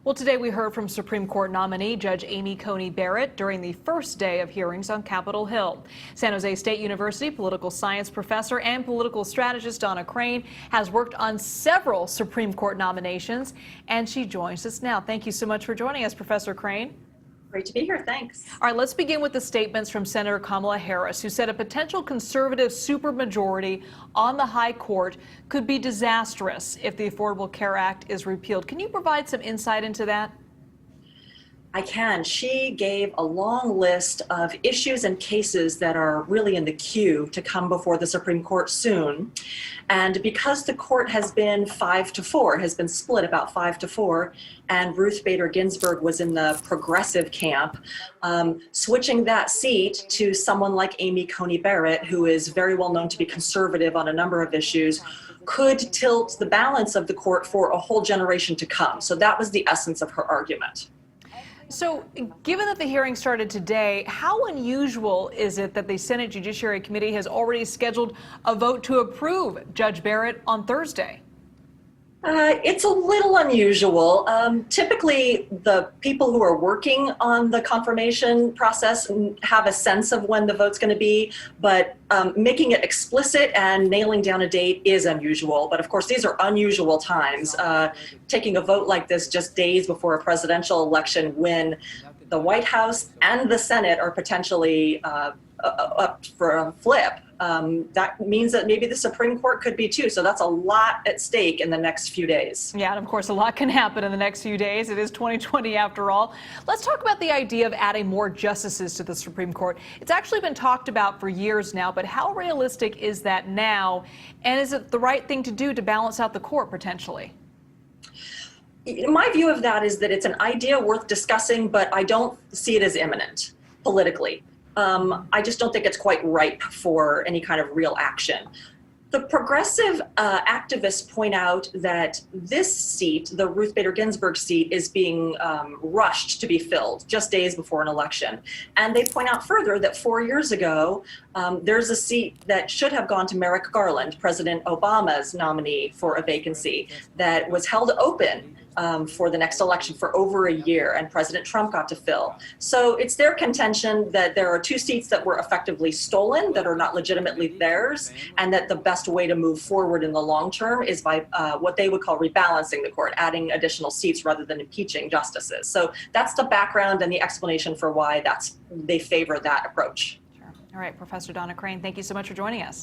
Well, today we heard from Supreme Court nominee Judge Amy Coney Barrett during the first day of hearings on Capitol Hill. San Jose State University political science professor and political strategist Donna Crane has worked on several Supreme Court nominations, and she joins us now. Thank you so much for joining us, Professor Crane. Great to be here. Thanks. All right, let's begin with the statements from Senator Kamala Harris, who said a potential conservative supermajority on the high court could be disastrous if the Affordable Care Act is repealed. Can you provide some insight into that? I can. She gave a long list of issues and cases that are really in the queue to come before the Supreme Court soon. And because the court has been 5-4, has been split about 5-4, and Ruth Bader Ginsburg was in the progressive camp, switching that seat to someone like Amy Coney Barrett, who is very well known to be conservative on a number of issues, could tilt the balance of the court for a whole generation to come. So that was the essence of her argument. So, given that the hearing started today, how unusual is it that the Senate Judiciary Committee has already scheduled a vote to approve Judge Barrett on Thursday? It's a little unusual. Typically, the people who are working on the confirmation process have a sense of when the vote's going to be, but making it explicit and nailing down a date is unusual. But of course, these are unusual times. Taking a vote like this just days before a presidential election when the White House and the Senate are potentially up for a flip. That means that maybe the Supreme Court could be too. So that's a lot at stake in the next few days. Yeah, and of course, a lot can happen in the next few days. It is 2020 after all. Let's talk about the idea of adding more justices to the Supreme Court. It's actually been talked about for years now, but how realistic is that now? And is it the right thing to do to balance out the court potentially? My view of that is that it's an idea worth discussing, but I don't see it as imminent politically. I just don't think it's quite ripe for any kind of real action. The progressive activists point out that this seat, the Ruth Bader Ginsburg seat, is being rushed to be filled just days before an election. And they point out further that 4 years ago, there's a seat that should have gone to Merrick Garland, President Obama's nominee for a vacancy, that was held open for the next election for over a year, and President Trump got to fill. So it's their contention that there are two seats that were effectively stolen, that are not legitimately theirs, and that the best way to move forward in the long term is by what they would call rebalancing the court, adding additional seats rather than impeaching justices. So that's the background and the explanation for why they favor that approach. Sure. All right, Professor Donna Crane, thank you so much for joining us.